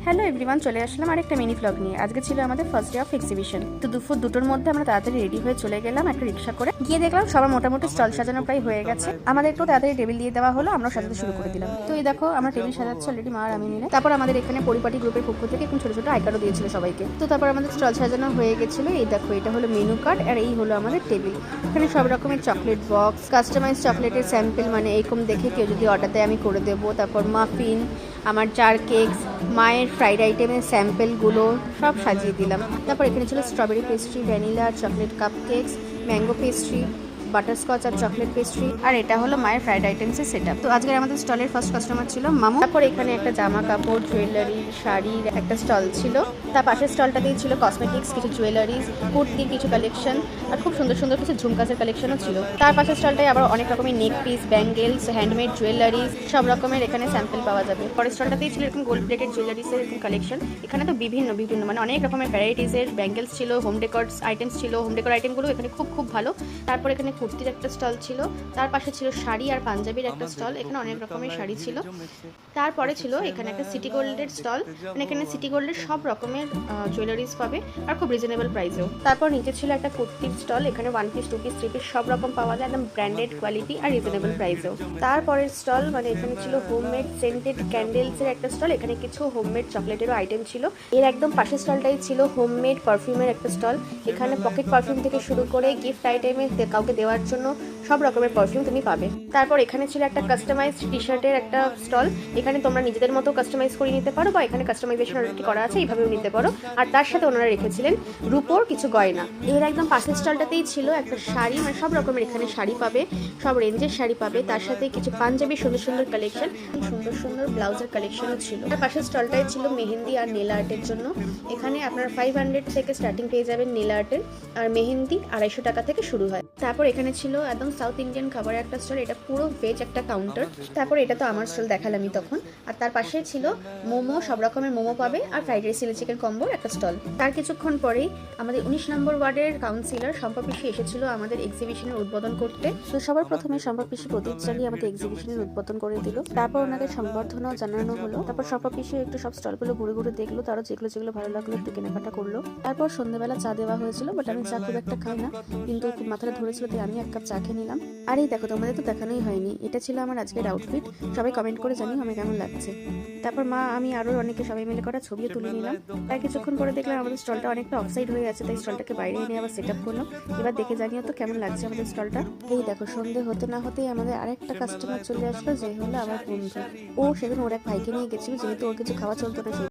Hello everyone, চলে আসলাম আরেকটা mini blog নিয়ে। আজকে ছিল আমাদের ফার্স্ট ডে অফ এক্সিবিশন। তো দুপুর দুটোর মধ্যে আমরা তাড়াতাড়ি রেডি হয়ে চলে গেলাম একটা রিক্সা করে। গিয়ে দেখলাম সবার মোটামুটি স্টল সাজানো প্রায় হয়ে গেছে। আমাদের একটু তাড়াতাড়ি টেবিল দিয়ে দেওয়া হলো, আমরা সাজাতে শুরু করে দিলাম। তো এই দেখো আমরা টেবিল সাজাচ্ছি অলরেডি, মা আর আমি মিলে। তারপর আমাদের এখানে পরিপাটি গ্রুপের পক্ষ থেকে একটু ছোট ছোট আই কার্ডও দিয়েছিল সবাইকে। তো তারপর আমাদের স্টল সাজানো হয়ে গেছিল। এই দেখো এটা হলো মেনু কার্ড আর এই হলো আমাদের টেবিল। এখানে সব রকমের চকলেট বক্স, কাস্টমাইজ চকলেটের স্যাম্পল, মানে এরকম দেখে কেউ যদি অর্ডার দেয় আমি করে দেবো। তারপর মাফিন, আমার জার কেকস, মায়ের ফ্রাইড আইটেমের স্যাম্পেলগুলো সব সাজিয়ে দিলাম। তারপর এখানে ছিল স্ট্রবেরি পেস্ট্রি, ভ্যানিলা আর chocolate cup cakes, mango pastry, butterscotch আর চকলেট পেস্ট্রি, আর এটা হলো মায়ের ফ্রাইড আইটেমসের সেটআপ। তো আজকে আমাদের স্টলের ফার্স্ট কাস্টমার ছিল মামু। তারপর এখানে একটা জামা কাপড়, জুয়েলারি, শাড়ির একটা স্টল ছিল। তার পাশের স্টলটাতেই ছিল কসমেটিক্স, কিছু জুয়েলারিজ, কুর্তির কিছু কালেকশন আর খুব সুন্দর সুন্দর কিছু ঝুমকাসের কালেকশনও ছিল। তার পাশের স্টলটায় আবার অনেক রকমের নেক পিস, ব্যাঙ্গেলস, হ্যান্ডমেড জুয়েলারিজ, সব রকমের এখানে স্যাম্পল পাওয়া যাবে। পরের স্টলটাতেই ছিল এরকম গোল্ড প্লেটেড জুয়েলারিসের এরকম কালেকশন। এখানে তো বিভিন্ন মানে অনেক রকমের ভ্যারাইটিসের ব্যাঙ্গেলস ছিল, হোম ডেকর আইটেমস ছিল। হোম ডেকর আইটেমগুলো এখানে খুব ভালো। তারপর এখানে কুর্তির একটা স্টল ছিল। তার পাশে ছিল শাড়ি আর পাঞ্জাবির একটা স্টল, এখানে অনেক রকমের শাড়ি ছিল। তারপরে ছিল এখানে একটা সিটি গোল্ডের স্টল, মানে এখানে সিটি গোল্ডের সব রকমের জুয়েলারিজ পাবে আর খুব রিজনেবল প্রাইসেও। তারপর নিচে ছিল একটা কুর্তির স্টল, এখানে 1 পিস 2 পিস 3 পিস সব রকম পাওয়া যায়, একদম ব্র্যান্ডেড কোয়ালিটি আর রিজনেবল প্রাইসেও। তারপরের স্টল মানে এখানে ছিল হোমমেড সেন্টেড ক্যান্ডেলসের একটা স্টল, এখানে কিছু হোমমেড চকলেটেরও আইটেম ছিল। এর একদম পাশের স্টলটাই ছিল হোমমেড পারফিউমের একটা স্টল, এখানে পকেট পারফিউম থেকে শুরু করে গিফট আইটেমে কাউকে দেওয়ার জন্য সব রকমের পারফিউম তুমি পাবে। তারপর এখানে ছিল একটা কাস্টমাইজড টি শার্টের একটা স্টল, এখানে তোমরা নিজেদের মতো কাস্টমাইজ করে নিতে পারো বা এখানে কাস্টমাইজেশন অলরেডি করা আছে, এইভাবেও নিতে পারো। আর তার সাথে ওনারা রেখেছিলেন রূপোর কিছু গয়না। এর একদম পাশের স্টলটাতেই ছিল একটা শাড়ি, মানে সব রকমের এখানে শাড়ি পাবে, সব রেঞ্জের শাড়ি পাবে। তার সাথে কিছু পাঞ্জাবি সুন্দর সুন্দর কালেকশন, সুন্দর সুন্দর ব্লাউজের কালেকশনও ছিল। তার পাশের স্টলটাই ছিল মেহেন্দি আর নেল আর্টের জন্য, এখানে আপনারা 500 থেকে স্টার্টিং পেয়ে যাবেন নেল আর্টের, আর মেহেন্দি 250 টাকা থেকে শুরু হয়। তারপর এখানে ছিল একদম সাউথ ইন্ডিয়ান খাবারের একটা স্টল, এটা পুরো ভেজ একটা কাউন্টার। তারপর এটা তো আমার স্টল দেখালামই তখন। আর তার পাশে ছিল মোমো, সব রকমের মোমো পাবে, আর ফ্রাইড রাইস চিলি চিকেন কম্বোর একটা স্টল। তার কিছুক্ষণ পরেই আমাদের 19 নম্বর ওয়ার্ডের কাউন্সিলর শম্পা পিসি এসেছিল আমাদের এক্সিবিশনের উদ্বোধন করতে। তো সবার প্রথমে শম্পা পিসি প্রদীপ জ্বালিয়ে আমাদের এক্সিবিশনের উদ্বোধন করে দিল। তারপর ওনাদের সম্বর্ধনাও জানানো হলো। তারপর শম্পা পিসি একটু সব স্টলগুলো ঘুরে ঘুরে দেখলো, তারও যেগুলো ভালো লাগলো একটু কেনাকাটা করলো। তারপর সন্ধ্যেবেলা চা দেওয়া হয়েছিল, বাট আমি চা খুব একটা খাই না, কিন্তু খুব মাথাটা ধরেছিল তাই আমি 1 কাপ চা খেয়ে নিলাম। আর এই দেখো তোমাদের তো দেখানোই হয়নি, এটা ছিল আমার আজকের আউটফিট। সবাই কমেন্ট করে জানিও আমি কেমন লাগছে। তারপর মা, আমি আরও অনেকে সবাই মিলে করা ছবিও তুলে নিলাম। তার কিছুক্ষণ পরে দেখলাম আমাদের স্টলটা অনেকটা অফসাইড হয়ে আছে, তাই স্টলটাকে বাইরে এনে আবার সেট আপ করলাম। এবার দেখে জানিও তো কেমন লাগছে আমাদের স্টলটা। এই দেখো সন্ধে হতে না হতেই আমাদের আরেকটা কাস্টমার চলে আসলো, যে হলো আমার বন্ধু। ও সেদিন ওর এক ভাইকে নিয়ে গেছিল, যেহেতু ওর কিছু খাওয়া চলতো না।